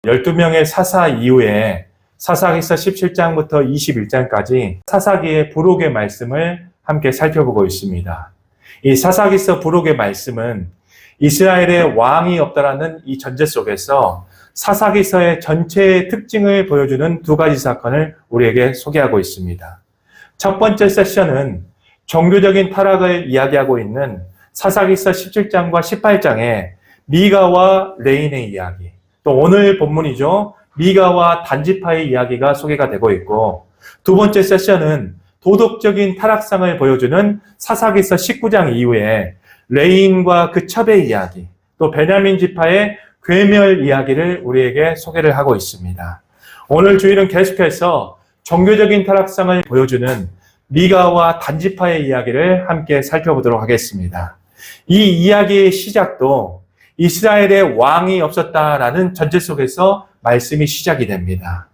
12명의 사사 이후에 사사기서 17장부터 21장까지 사사기의 부록의 말씀을 함께 살펴보고 있습니다. 이 사사기서 부록의 말씀은 이스라엘의 왕이 없다라는 이 전제 속에서 사사기서의 전체의 특징을 보여주는 두 가지 사건을 우리에게 소개하고 있습니다. 첫 번째 세션은 종교적인 타락을 이야기하고 있는 사사기서 17장과 18장의 미가와 레인의 이야기, 또 오늘 본문이죠. 미가와 단지파의 이야기가 소개가 되고 있고, 두 번째 세션은 도덕적인 타락상을 보여주는 사사기서 19장 이후에 레인과 그 첩의 이야기, 또 베냐민 지파의 괴멸 이야기를 우리에게 소개를 하고 있습니다. 오늘 주일은 계속해서 종교적인 타락상을 보여주는 미가와 단지파의 이야기를 함께 살펴보도록 하겠습니다. 이 이야기의 시작도 이스라엘의 왕이 없었다라는 전제 속에서 말씀이 시작이 됩니다.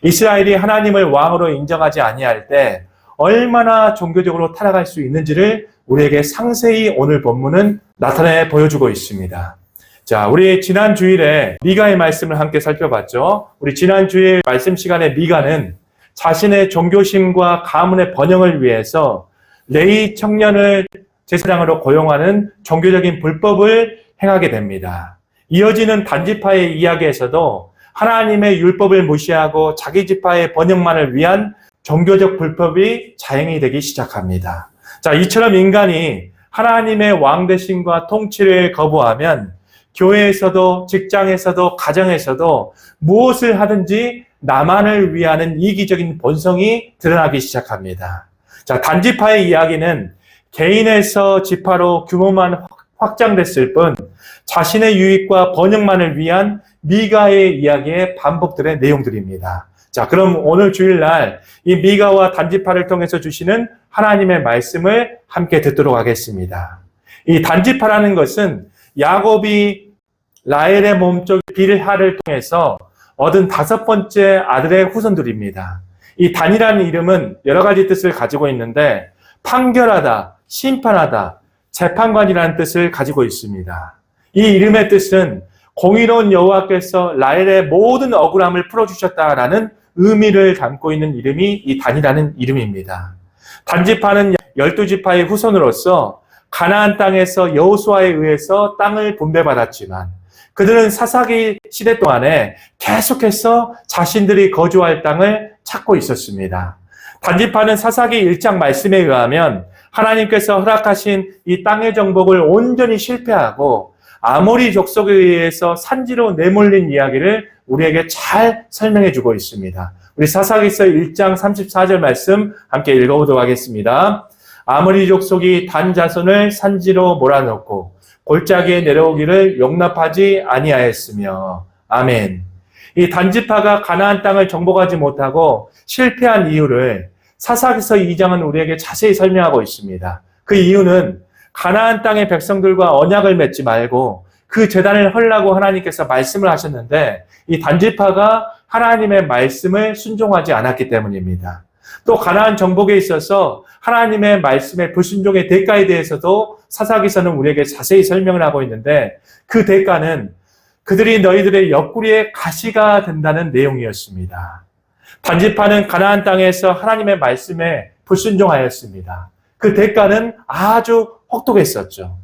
이스라엘이 하나님을 왕으로 인정하지 아니할 때 얼마나 종교적으로 타락할 수 있는지를 우리에게 상세히 오늘 본문은 나타내 보여주고 있습니다. 자, 우리 지난 주일에 미가의 말씀을 함께 살펴봤죠. 우리 지난 주일 말씀 시간에 미가는 자신의 종교심과 가문의 번영을 위해서 레위 청년을 제사장으로 고용하는 종교적인 불법을 행하게 됩니다. 이어지는 단지파의 이야기에서도 하나님의 율법을 무시하고 자기 지파의 번영만을 위한 종교적 불법이 자행이 되기 시작합니다. 자, 이처럼 인간이 하나님의 왕대심과 통치를 거부하면 교회에서도 직장에서도 가정에서도 무엇을 하든지 나만을 위하는 이기적인 본성이 드러나기 시작합니다. 자, 단지파의 이야기는 개인에서 지파로 규모만 확장됐을 뿐 자신의 유익과 번영만을 위한 미가의 이야기의 반복들의 내용들입니다. 자, 그럼 오늘 주일날 이 미가와 단지파를 통해서 주시는 하나님의 말씀을 함께 듣도록 하겠습니다. 이 단지파라는 것은 야곱이 라헬의 몸쪽 빌하를 통해서 얻은 5번째 아들의 후손들입니다. 이 단이라는 이름은 여러 가지 뜻을 가지고 있는데 판결하다, 심판하다, 재판관이라는 뜻을 가지고 있습니다. 이 이름의 뜻은 공의로운 여호와께서 라헬의 모든 억울함을 풀어주셨다라는 의미를 담고 있는 이름이 이 단이라는 이름입니다. 단지파는 12지파의 후손으로서 가나안 땅에서 여호수아에 의해서 땅을 분배받았지만 그들은 사사기 시대 동안에 계속해서 자신들이 거주할 땅을 찾고 있었습니다. 단지파는 사사기 1장 말씀에 의하면 하나님께서 허락하신 이 땅의 정복을 온전히 실패하고 아모리 족속에 의해서 산지로 내몰린 이야기를 우리에게 잘 설명해 주고 있습니다. 우리 사사기서 1장 34절 말씀 함께 읽어보도록 하겠습니다. 아모리 족속이 단 자손을 산지로 몰아넣고 골짜기에 내려오기를 용납하지 아니하였으며. 아멘. 이 단지파가 가나안 땅을 정복하지 못하고 실패한 이유를 사사기서 2장은 우리에게 자세히 설명하고 있습니다. 그 이유는 가나안 땅의 백성들과 언약을 맺지 말고 그 제단을 헐라고 하나님께서 말씀을 하셨는데 이 단지파가 하나님의 말씀을 순종하지 않았기 때문입니다. 또 가나안 정복에 있어서 하나님의 말씀의 불순종의 대가에 대해서도 사사기서는 우리에게 자세히 설명을 하고 있는데 그 대가는 그들이 너희들의 옆구리에 가시가 된다는 내용이었습니다. 단지파는 가나안 땅에서 하나님의 말씀에 불순종하였습니다. 그 대가는 아주 혹독했었죠.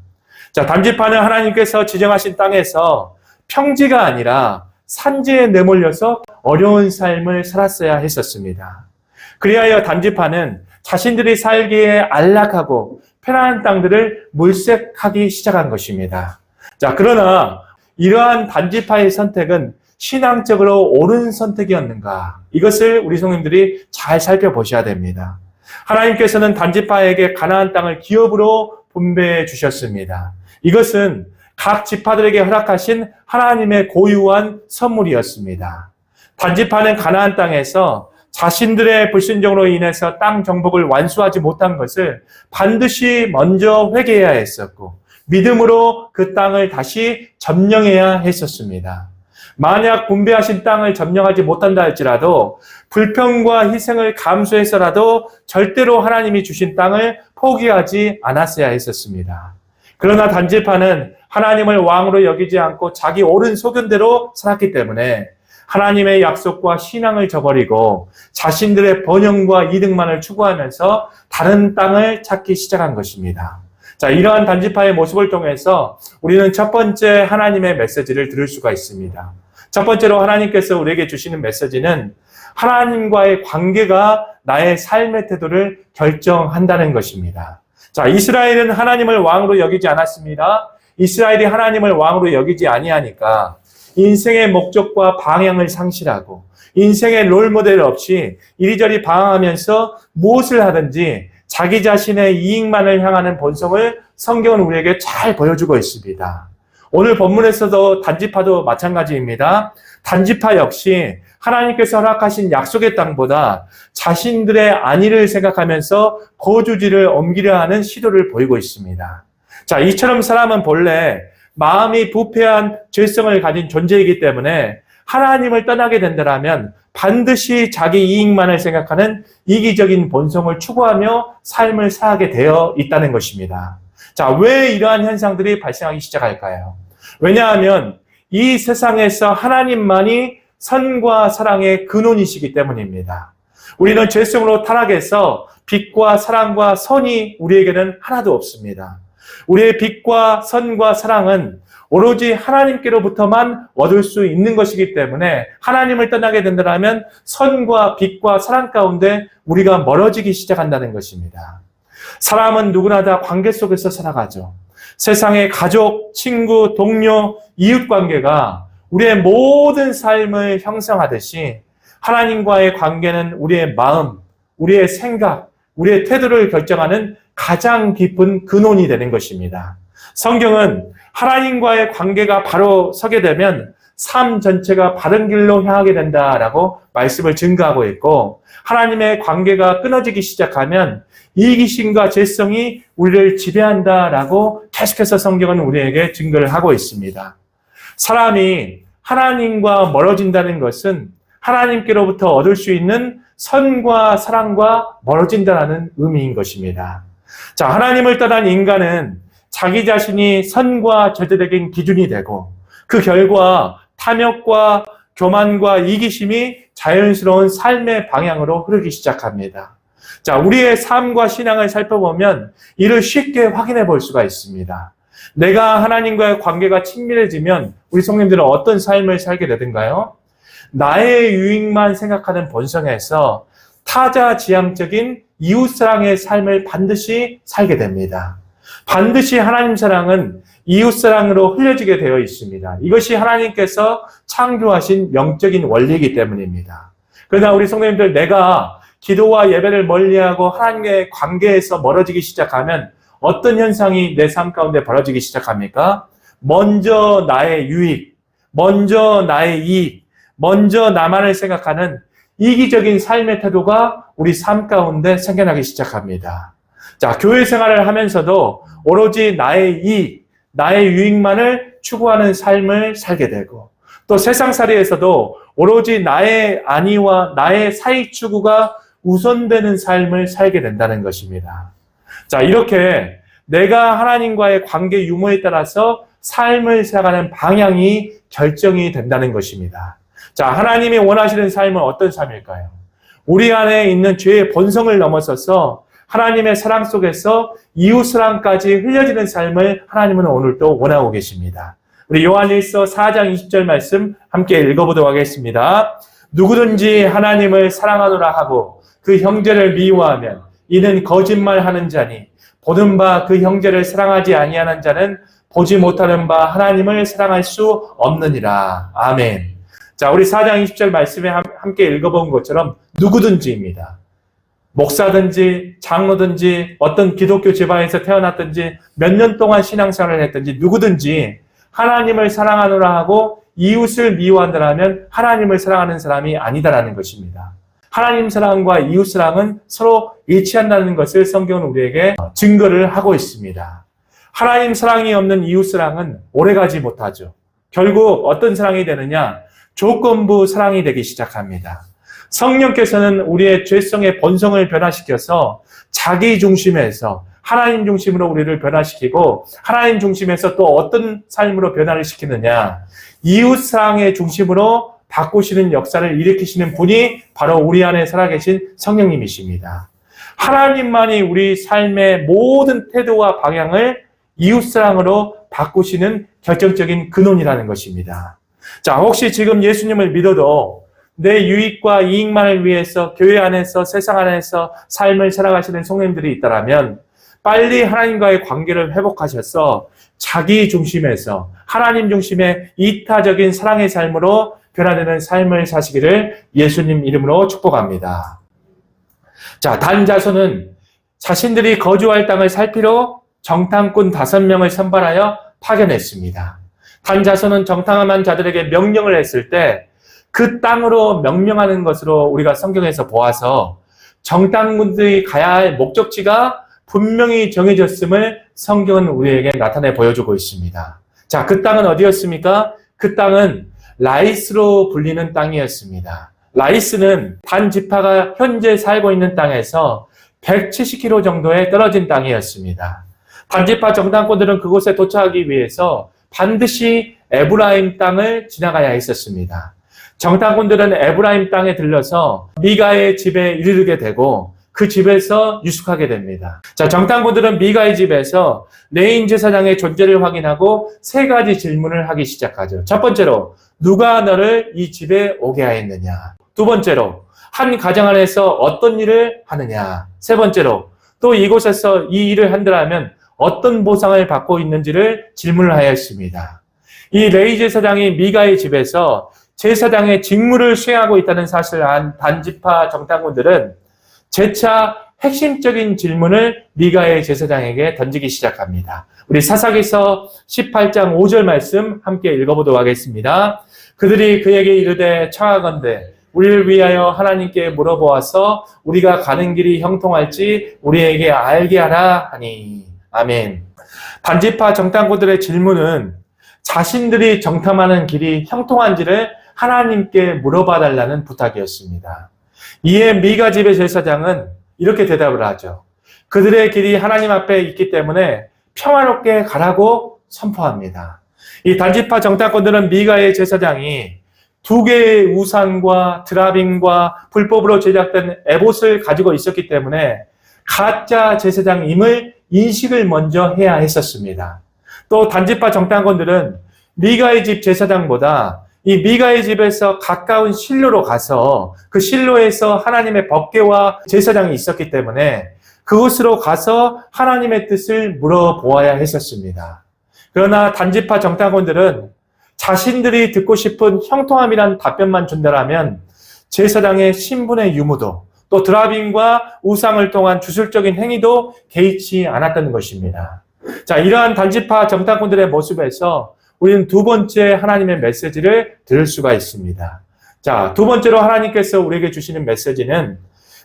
자, 단지파는 하나님께서 지정하신 땅에서 평지가 아니라 산지에 내몰려서 어려운 삶을 살았어야 했었습니다. 그리하여 단지파는 자신들이 살기에 안락하고 편안한 땅들을 물색하기 시작한 것입니다. 자, 그러나 이러한 단지파의 선택은 신앙적으로 옳은 선택이었는가? 이것을 우리 성도님들이 잘 살펴보셔야 됩니다. 하나님께서는 단지파에게 가나안 땅을 기업으로 분배해 주셨습니다. 이것은 각 지파들에게 허락하신 하나님의 고유한 선물이었습니다. 단지파는 가나안 땅에서 자신들의 불순종으로 인해서 땅 정복을 완수하지 못한 것을 반드시 먼저 회개해야 했었고 믿음으로 그 땅을 다시 점령해야 했었습니다. 만약 분배하신 땅을 점령하지 못한다 할지라도 불평과 희생을 감수해서라도 절대로 하나님이 주신 땅을 포기하지 않았어야 했었습니다. 그러나 단지파는 하나님을 왕으로 여기지 않고 자기 옳은 소견대로 살았기 때문에 하나님의 약속과 신앙을 저버리고 자신들의 번영과 이득만을 추구하면서 다른 땅을 찾기 시작한 것입니다. 자, 이러한 단지파의 모습을 통해서 우리는 첫 번째 하나님의 메시지를 들을 수가 있습니다. 첫 번째로 하나님께서 우리에게 주시는 메시지는 하나님과의 관계가 나의 삶의 태도를 결정한다는 것입니다. 자, 이스라엘은 하나님을 왕으로 여기지 않았습니다. 이스라엘이 하나님을 왕으로 여기지 아니하니까 인생의 목적과 방향을 상실하고 인생의 롤모델 없이 이리저리 방황하면서 무엇을 하든지 자기 자신의 이익만을 향하는 본성을 성경은 우리에게 잘 보여주고 있습니다. 오늘 본문에서도 단지파도 마찬가지입니다. 단지파 역시 하나님께서 허락하신 약속의 땅보다 자신들의 안위를 생각하면서 거주지를 옮기려 하는 시도를 보이고 있습니다. 자, 이처럼 사람은 본래 마음이 부패한 죄성을 가진 존재이기 때문에 하나님을 떠나게 된다면 반드시 자기 이익만을 생각하는 이기적인 본성을 추구하며 삶을 살게 되어 있다는 것입니다. 자, 왜 이러한 현상들이 발생하기 시작할까요? 왜냐하면 이 세상에서 하나님만이 선과 사랑의 근원이시기 때문입니다. 우리는 죄성으로 타락해서 빛과 사랑과 선이 우리에게는 하나도 없습니다. 우리의 빛과 선과 사랑은 오로지 하나님께로부터만 얻을 수 있는 것이기 때문에 하나님을 떠나게 된다면 선과 빛과 사랑 가운데 우리가 멀어지기 시작한다는 것입니다. 사람은 누구나 다 관계 속에서 살아가죠. 세상의 가족, 친구, 동료, 이웃관계가 우리의 모든 삶을 형성하듯이 하나님과의 관계는 우리의 마음, 우리의 생각, 우리의 태도를 결정하는 가장 깊은 근원이 되는 것입니다. 성경은 하나님과의 관계가 바로 서게 되면 삶 전체가 바른 길로 향하게 된다라고 말씀을 증거하고 있고, 하나님의 관계가 끊어지기 시작하면 이기심과 죄성이 우리를 지배한다라고 계속해서 성경은 우리에게 증거를 하고 있습니다. 사람이 하나님과 멀어진다는 것은 하나님께로부터 얻을 수 있는 선과 사랑과 멀어진다는 의미인 것입니다. 자, 하나님을 떠난 인간은 자기 자신이 선과 절대적인 기준이 되고 그 결과 탐욕과 교만과 이기심이 자연스러운 삶의 방향으로 흐르기 시작합니다. 자, 우리의 삶과 신앙을 살펴보면 이를 쉽게 확인해 볼 수가 있습니다. 내가 하나님과의 관계가 친밀해지면 우리 성도님들은 어떤 삶을 살게 되던가요? 나의 유익만 생각하는 본성에서 타자지향적인 이웃사랑의 삶을 반드시 살게 됩니다. 반드시 하나님 사랑은 이웃사랑으로 흘려지게 되어 있습니다. 이것이 하나님께서 창조하신 영적인 원리이기 때문입니다. 그러나 우리 성도님들, 내가 기도와 예배를 멀리하고 하나님의 관계에서 멀어지기 시작하면 어떤 현상이 내 삶 가운데 벌어지기 시작합니까? 먼저 나의 유익, 먼저 나의 이익, 먼저 나만을 생각하는 이기적인 삶의 태도가 우리 삶 가운데 생겨나기 시작합니다. 자, 교회 생활을 하면서도 오로지 나의 이익, 나의 유익만을 추구하는 삶을 살게 되고, 또 세상살이에서도 오로지 나의 안위와 나의 사익 추구가 우선되는 삶을 살게 된다는 것입니다. 자, 이렇게 내가 하나님과의 관계 유무에 따라서 삶을 살아가는 방향이 결정이 된다는 것입니다. 자, 하나님이 원하시는 삶은 어떤 삶일까요? 우리 안에 있는 죄의 본성을 넘어서서 하나님의 사랑 속에서 이웃사랑까지 흘려지는 삶을 하나님은 오늘도 원하고 계십니다. 우리 요한일서 4장 20절 말씀 함께 읽어보도록 하겠습니다. 누구든지 하나님을 사랑하노라 하고 그 형제를 미워하면 이는 거짓말하는 자니 보는 바 그 형제를 사랑하지 아니하는 자는 보지 못하는 바 하나님을 사랑할 수 없느니라. 아멘. 자, 우리 4장 20절 말씀에 함께 읽어본 것처럼 누구든지입니다. 목사든지 장로든지 어떤 기독교 집안에서 태어났든지 몇 년 동안 신앙생활을 했든지 누구든지 하나님을 사랑하노라 하고 이웃을 미워한다면 하나님을 사랑하는 사람이 아니다라는 것입니다. 하나님 사랑과 이웃 사랑은 서로 일치한다는 것을 성경은 우리에게 증거를 하고 있습니다. 하나님 사랑이 없는 이웃 사랑은 오래가지 못하죠. 결국 어떤 사랑이 되느냐? 조건부 사랑이 되기 시작합니다. 성령께서는 우리의 죄성의 본성을 변화시켜서 자기 중심에서 하나님 중심으로 우리를 변화시키고 하나님 중심에서 또 어떤 삶으로 변화를 시키느냐? 이웃사랑의 중심으로 바꾸시는 역사를 일으키시는 분이 바로 우리 안에 살아계신 성령님이십니다. 하나님만이 우리 삶의 모든 태도와 방향을 이웃사랑으로 바꾸시는 결정적인 근원이라는 것입니다. 자, 혹시 지금 예수님을 믿어도 내 유익과 이익만을 위해서 교회 안에서 세상 안에서 삶을 살아가시는 성도님들이 있다면 빨리 하나님과의 관계를 회복하셔서 자기 중심에서 하나님 중심의 이타적인 사랑의 삶으로 변화되는 삶을 사시기를 예수님 이름으로 축복합니다. 자, 단자손은 자신들이 거주할 땅을 살피러 정탐꾼 5명을 선발하여 파견했습니다. 단자손은 정탐한 자들에게 명령을 했을 때 그 땅으로 명령하는 것으로 우리가 성경에서 보아서 정탐꾼들이 가야 할 목적지가 분명히 정해졌음을 성경은 우리에게 나타내 보여주고 있습니다. 자, 그 땅은 어디였습니까? 그 땅은 라이스로 불리는 땅이었습니다. 라이스는 단 지파가 현재 살고 있는 땅에서 170km 정도에 떨어진 땅이었습니다. 단지파 정탐꾼들은 그곳에 도착하기 위해서 반드시 에브라임 땅을 지나가야 했었습니다. 정탐꾼들은 에브라임 땅에 들러서 미가의 집에 이르게 되고 그 집에서 유숙하게 됩니다. 자, 정탐꾼들은 미가의 집에서 레인 제사장의 존재를 확인하고 3가지 질문을 하기 시작하죠. 첫 번째로, 누가 너를 이 집에 오게 하였느냐? 두 번째로, 한 가정 안에서 어떤 일을 하느냐? 세 번째로, 또 이곳에서 이 일을 한다면 어떤 보상을 받고 있는지를 질문을 하였습니다. 이 레이 제사장이 미가의 집에서 제사장의 직무를 수행하고 있다는 사실을 안 단지파 정탐꾼들은 재차 핵심적인 질문을 미가의 제사장에게 던지기 시작합니다. 우리 사사기서 18장 5절 말씀 함께 읽어보도록 하겠습니다. 그들이 그에게 이르되 청하건대 우리를 위하여 하나님께 물어보아서 우리가 가는 길이 형통할지 우리에게 알게 하라 하니. 아멘. 단지파 정탐꾼들의 질문은 자신들이 정탐하는 길이 형통한지를 하나님께 물어봐 달라는 부탁이었습니다. 이에 미가 집의 제사장은 이렇게 대답을 하죠. 그들의 길이 하나님 앞에 있기 때문에 평화롭게 가라고 선포합니다. 이 단지파 정탐꾼들은 미가의 제사장이 2개의 우상과 드라빔과 불법으로 제작된 에봇을 가지고 있었기 때문에 가짜 제사장임을 인식을 먼저 해야 했었습니다. 또 단지파 정탐꾼들은 미가의 집 제사장보다 이 미가의 집에서 가까운 실로로 가서 그 실로에서 하나님의 법궤와 제사장이 있었기 때문에 그곳으로 가서 하나님의 뜻을 물어보아야 했었습니다. 그러나 단지파 정탐꾼들은 자신들이 듣고 싶은 형통함이란 답변만 준다라면 제사장의 신분의 유무도 또 드라빔과 우상을 통한 주술적인 행위도 개의치 않았다는 것입니다. 자, 이러한 단지파 정탐꾼들의 모습에서 우리는 두 번째 하나님의 메시지를 들을 수가 있습니다. 자, 두 번째로 하나님께서 우리에게 주시는 메시지는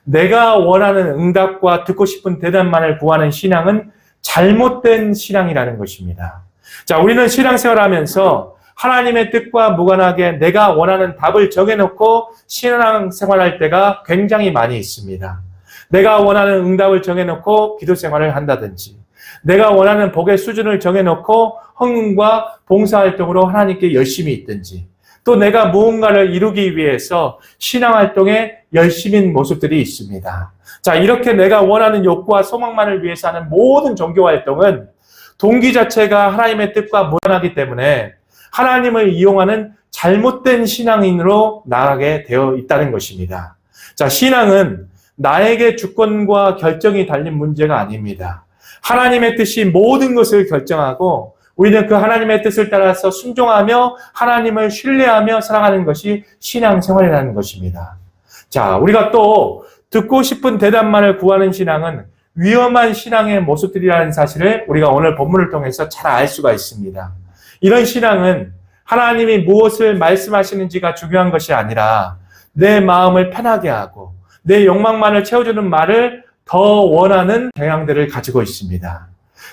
내가 원하는 응답과 듣고 싶은 대답만을 구하는 신앙은 잘못된 신앙이라는 것입니다. 자, 우리는 신앙생활하면서 하나님의 뜻과 무관하게 내가 원하는 답을 정해놓고 신앙생활할 때가 굉장히 많이 있습니다. 내가 원하는 응답을 정해놓고 기도생활을 한다든지 내가 원하는 복의 수준을 정해놓고 헌금과 봉사활동으로 하나님께 열심히 있든지 또 내가 무언가를 이루기 위해서 신앙활동에 열심인 모습들이 있습니다. 자, 이렇게 내가 원하는 욕구와 소망만을 위해서 하는 모든 종교활동은 동기 자체가 하나님의 뜻과 무관하기 때문에 하나님을 이용하는 잘못된 신앙인으로 나아가게 되어 있다는 것입니다. 자, 신앙은 나에게 주권과 결정이 달린 문제가 아닙니다. 하나님의 뜻이 모든 것을 결정하고 우리는 그 하나님의 뜻을 따라서 순종하며 하나님을 신뢰하며 살아가는 것이 신앙생활이라는 것입니다. 자, 우리가 또 듣고 싶은 대답만을 구하는 신앙은 위험한 신앙의 모습들이라는 사실을 우리가 오늘 본문을 통해서 잘 알 수가 있습니다. 이런 신앙은 하나님이 무엇을 말씀하시는지가 중요한 것이 아니라 내 마음을 편하게 하고 내 욕망만을 채워주는 말을 더 원하는 경향들을 가지고 있습니다.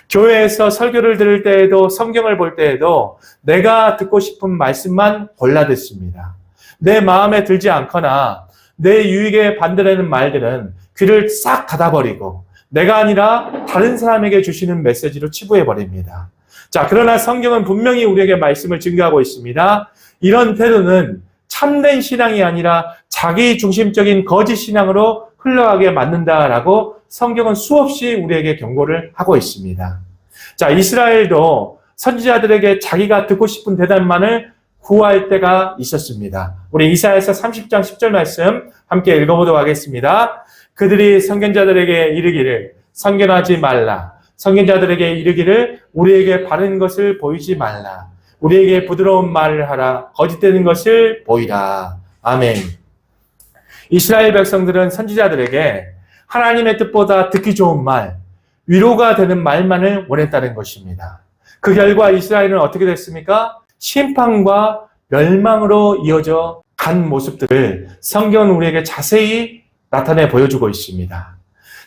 교회에서 설교를 들을 때에도 성경을 볼 때에도 내가 듣고 싶은 말씀만 골라 듣습니다. 내 마음에 들지 않거나 내 유익에 반대되는 말들은 귀를 싹 닫아버리고 내가 아니라 다른 사람에게 주시는 메시지로 치부해버립니다. 자, 그러나 성경은 분명히 우리에게 말씀을 증거하고 있습니다. 이런 태도는 참된 신앙이 아니라 자기 중심적인 거짓 신앙으로 흘러가게 만든다라고 성경은 수없이 우리에게 경고를 하고 있습니다. 자, 이스라엘도 선지자들에게 자기가 듣고 싶은 대답만을 구할 때가 있었습니다. 우리 이사야서 30장 10절 말씀 함께 읽어보도록 하겠습니다. 그들이 선견자들에게 이르기를 선견하지 말라. 선견자들에게 이르기를 우리에게 바른 것을 보이지 말라. 우리에게 부드러운 말을 하라. 거짓되는 것을 보이라. 아멘. 이스라엘 백성들은 선지자들에게 하나님의 뜻보다 듣기 좋은 말, 위로가 되는 말만을 원했다는 것입니다. 그 결과 이스라엘은 어떻게 됐습니까? 심판과 멸망으로 이어져 간 모습들을 성경은 우리에게 자세히 나타내 보여주고 있습니다.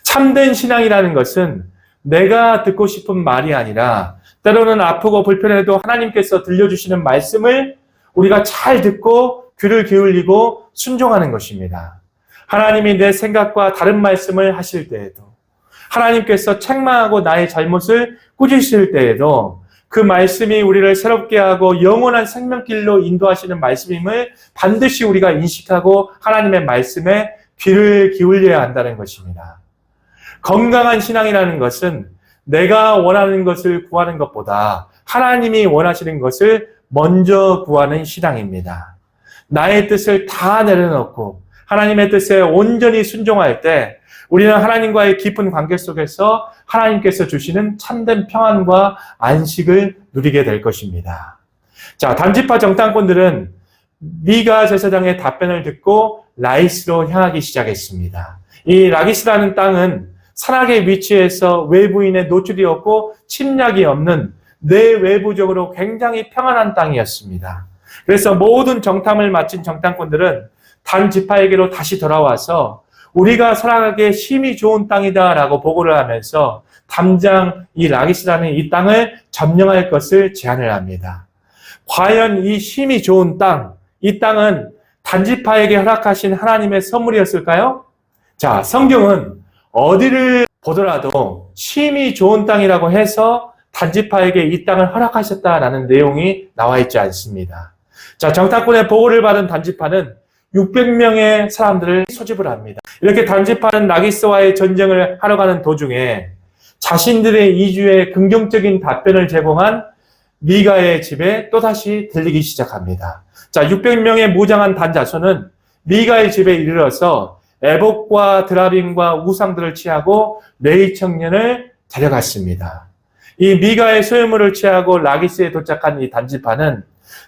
참된 신앙이라는 것은 내가 듣고 싶은 말이 아니라 때로는 아프고 불편해도 하나님께서 들려주시는 말씀을 우리가 잘 듣고 귀를 기울이고 순종하는 것입니다. 하나님이 내 생각과 다른 말씀을 하실 때에도, 하나님께서 책망하고 나의 잘못을 꾸짖으실 때에도 그 말씀이 우리를 새롭게 하고 영원한 생명길로 인도하시는 말씀임을 반드시 우리가 인식하고 하나님의 말씀에 귀를 기울여야 한다는 것입니다. 건강한 신앙이라는 것은 내가 원하는 것을 구하는 것보다 하나님이 원하시는 것을 먼저 구하는 신앙입니다. 나의 뜻을 다 내려놓고 하나님의 뜻에 온전히 순종할 때 우리는 하나님과의 깊은 관계 속에서 하나님께서 주시는 참된 평안과 안식을 누리게 될 것입니다. 자, 단지파 정탐꾼들은 미가 제사장의 답변을 듣고 라이스로 향하기 시작했습니다. 이 라기스라는 땅은 산악의 위치에서 외부인의 노출이 없고 침략이 없는 내외부적으로 굉장히 평안한 땅이었습니다. 그래서 모든 정탐을 마친 정탐꾼들은 단 지파에게로 다시 돌아와서 우리가 살아가기에 심히 좋은 땅이다라고 보고를 하면서 당장 이 라기스라는 이 땅을 점령할 것을 제안을 합니다. 과연 이 심히 좋은 땅, 이 땅은 단지파에게 허락하신 하나님의 선물이었을까요? 자, 성경은 어디를 보더라도 심히 좋은 땅이라고 해서 단지파에게 이 땅을 허락하셨다라는 내용이 나와 있지 않습니다. 자, 정탐꾼의 보고를 받은 단지파는 600명의 사람들을 소집을 합니다. 이렇게 단지파는 라기스와의 전쟁을 하러 가는 도중에 자신들의 이주에 긍정적인 답변을 제공한 미가의 집에 또다시 들리기 시작합니다. 자, 600명의 무장한 단자손은 미가의 집에 이르러서 애복과 드라빔과 우상들을 취하고 레이 청년을 데려갔습니다. 이 미가의 소유물을 취하고 라기스에 도착한 이 단지파는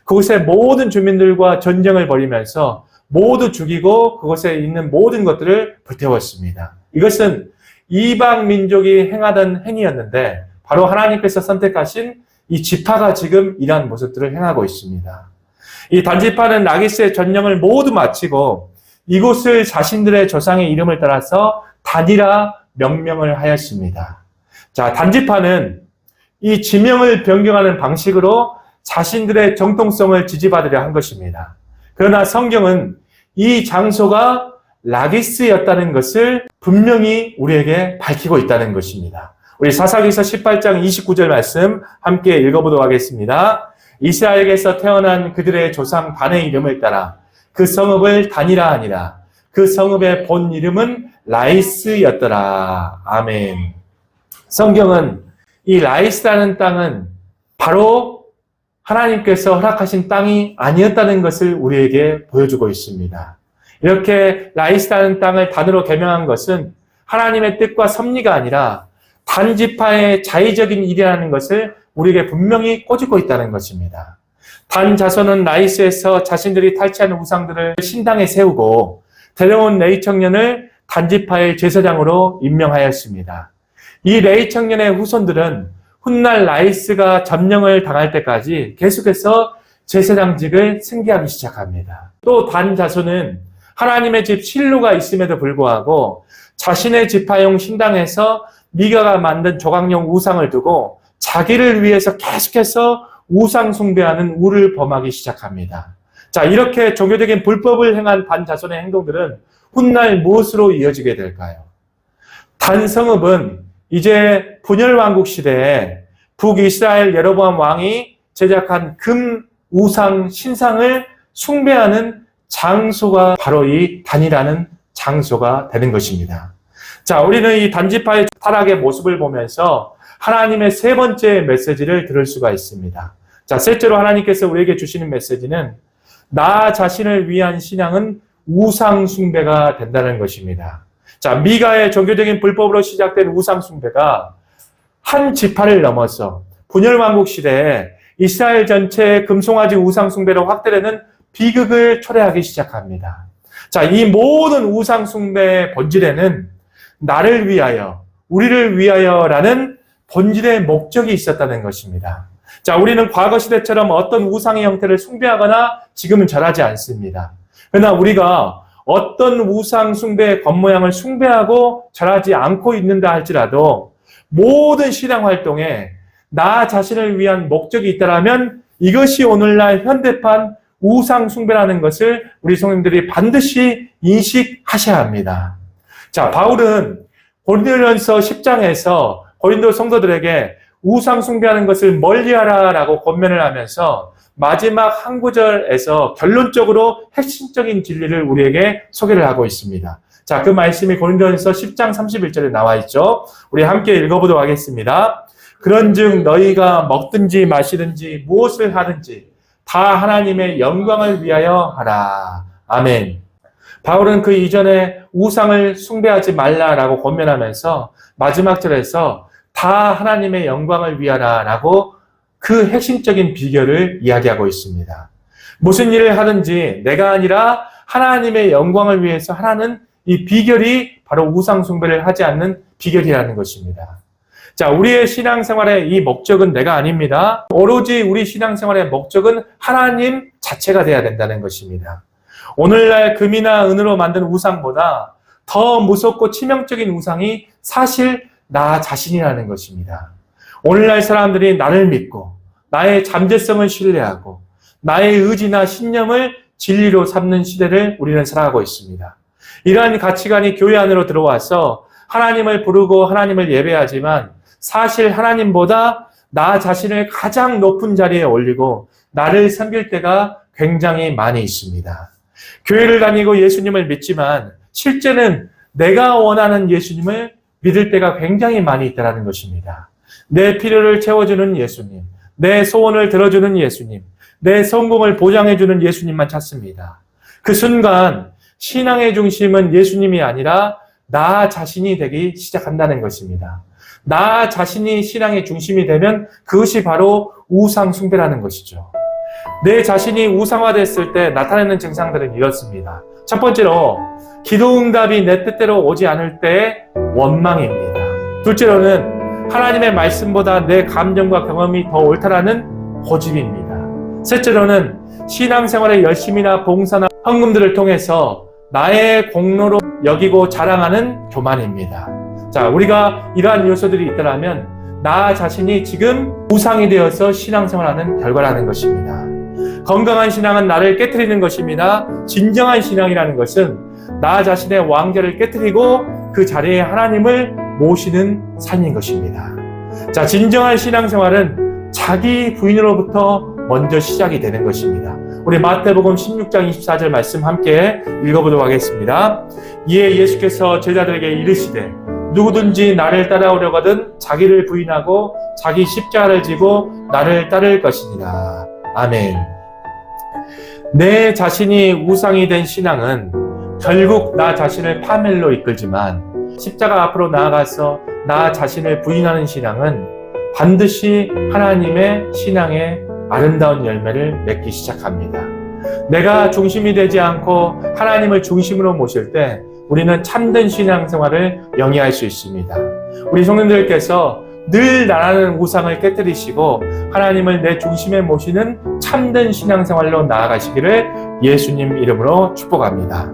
그곳의 모든 주민들과 전쟁을 벌이면서 모두 죽이고 그곳에 있는 모든 것들을 불태웠습니다. 이것은 이방 민족이 행하던 행위였는데 바로 하나님께서 선택하신 이 지파가 지금 이러한 모습들을 행하고 있습니다. 이 단지파는 라기스의 전령을 모두 마치고 이곳을 자신들의 조상의 이름을 따라서 단이라 명명을 하였습니다. 자, 단지파는 이 지명을 변경하는 방식으로 자신들의 정통성을 지지받으려 한 것입니다. 그러나 성경은 이 장소가 라기스였다는 것을 분명히 우리에게 밝히고 있다는 것입니다. 우리 사사기서 18장 29절 말씀 함께 읽어보도록 하겠습니다. 이스라엘에게서 태어난 그들의 조상 단의 이름을 따라 그 성읍을 단이라 하니라. 그 성읍의 본 이름은 라이스였더라. 아멘. 성경은 이 라이스라는 땅은 바로 하나님께서 허락하신 땅이 아니었다는 것을 우리에게 보여주고 있습니다. 이렇게 라이스라는 땅을 단으로 개명한 것은 하나님의 뜻과 섭리가 아니라 단지파의 자의적인 일이라는 것을 우리에게 분명히 꼬집고 있다는 것입니다. 단 자손은 라이스에서 자신들이 탈취하는 우상들을 신당에 세우고 데려온 레이 청년을 단지파의 제사장으로 임명하였습니다. 이 레이 청년의 후손들은 훗날 라이스가 점령을 당할 때까지 계속해서 제사장직을 승계하기 시작합니다. 또 단 자손은 하나님의 집 실로가 있음에도 불구하고 자신의 지파용 신당에서 미가가 만든 조각용 우상을 두고 자기를 위해서 계속해서 우상 숭배하는 우를 범하기 시작합니다. 자, 이렇게 종교적인 불법을 행한 단 자손의 행동들은 훗날 무엇으로 이어지게 될까요? 단 성읍은 이제 분열왕국 시대에 북이스라엘 예로보암 왕이 제작한 금 우상 신상을 숭배하는 장소가 바로 이 단이라는 장소가 되는 것입니다. 자, 우리는 이 단지파의 타락의 모습을 보면서 하나님의 세 번째 메시지를 들을 수가 있습니다. 자, 셋째로 하나님께서 우리에게 주시는 메시지는 나 자신을 위한 신앙은 우상 숭배가 된다는 것입니다. 자, 미가의 종교적인 불법으로 시작된 우상 숭배가 한 지파를 넘어서 분열왕국 시대에 이스라엘 전체의 금송아지 우상 숭배로 확대되는 비극을 초래하기 시작합니다. 자, 이 모든 우상 숭배의 본질에는 나를 위하여, 우리를 위하여라는 본질의 목적이 있었다는 것입니다. 자, 우리는 과거 시대처럼 어떤 우상의 형태를 숭배하거나 지금은 절하지 않습니다. 그러나 우리가 어떤 우상 숭배의 겉모양을 숭배하고 절하지 않고 있는다 할지라도 모든 신앙 활동에 나 자신을 위한 목적이 있다면 이것이 오늘날 현대판 우상 숭배라는 것을 우리 성도님들이 반드시 인식하셔야 합니다. 자, 바울은 고린도전서 10장에서 고린도 성도들에게 우상 숭배하는 것을 멀리하라라고 권면을 하면서 마지막 한 구절에서 결론적으로 핵심적인 진리를 우리에게 소개를 하고 있습니다. 자, 그 말씀이 고린도전서 10장 31절에 나와 있죠. 우리 함께 읽어보도록 하겠습니다. 그런즉 너희가 먹든지 마시든지 무엇을 하든지 다 하나님의 영광을 위하여 하라. 아멘. 바울은 그 이전에 우상을 숭배하지 말라라고 권면하면서 마지막 절에서 다 하나님의 영광을 위하라라고 그 핵심적인 비결을 이야기하고 있습니다. 무슨 일을 하든지 내가 아니라 하나님의 영광을 위해서 하라는 이 비결이 바로 우상 숭배를 하지 않는 비결이라는 것입니다. 자, 우리의 신앙생활의 이 목적은 내가 아닙니다. 오로지 우리 신앙생활의 목적은 하나님 자체가 되어야 된다는 것입니다. 오늘날 금이나 은으로 만든 우상보다 더 무섭고 치명적인 우상이 사실 나 자신이라는 것입니다. 오늘날 사람들이 나를 믿고 나의 잠재성을 신뢰하고 나의 의지나 신념을 진리로 삼는 시대를 우리는 살아가고 있습니다. 이러한 가치관이 교회 안으로 들어와서 하나님을 부르고 하나님을 예배하지만 사실 하나님보다 나 자신을 가장 높은 자리에 올리고 나를 섬길 때가 굉장히 많이 있습니다. 교회를 다니고 예수님을 믿지만 실제는 내가 원하는 예수님을 믿을 때가 굉장히 많이 있다는 것입니다. 내 필요를 채워주는 예수님, 내 소원을 들어주는 예수님, 내 성공을 보장해주는 예수님만 찾습니다. 그 순간 신앙의 중심은 예수님이 아니라 나 자신이 되기 시작한다는 것입니다. 나 자신이 신앙의 중심이 되면 그것이 바로 우상 숭배라는 것이죠. 내 자신이 우상화됐을 때 나타나는 증상들은 이렇습니다. 첫 번째로 기도응답이 내 뜻대로 오지 않을 때의 원망입니다. 둘째로는 하나님의 말씀보다 내 감정과 경험이 더 옳다라는 고집입니다. 셋째로는 신앙생활의 열심이나 봉사나 헌금들을 통해서 나의 공로로 여기고 자랑하는 교만입니다. 자, 우리가 이러한 요소들이 있다면 나 자신이 지금 우상이 되어서 신앙생활하는 결과라는 것입니다. 건강한 신앙은 나를 깨트리는 것입니다. 진정한 신앙이라는 것은 나 자신의 왕좌를 깨트리고 그 자리에 하나님을 모시는 삶인 것입니다. 자, 진정한 신앙생활은 자기 부인으로부터 먼저 시작이 되는 것입니다. 우리 마태복음 16장 24절 말씀 함께 읽어보도록 하겠습니다. 이에 예수께서 제자들에게 이르시되 누구든지 나를 따라오려거든 자기를 부인하고 자기 십자가를 지고 나를 따를 것이니라. 아멘. 내 자신이 우상이 된 신앙은 결국 나 자신을 파멸로 이끌지만 십자가 앞으로 나아가서 나 자신을 부인하는 신앙은 반드시 하나님의 신앙의 아름다운 열매를 맺기 시작합니다. 내가 중심이 되지 않고 하나님을 중심으로 모실 때 우리는 참된 신앙생활을 영위할 수 있습니다. 우리 성도님들께서 늘 나라는 우상을 깨뜨리시고 하나님을 내 중심에 모시는 참된 신앙생활로 나아가시기를 예수님 이름으로 축복합니다.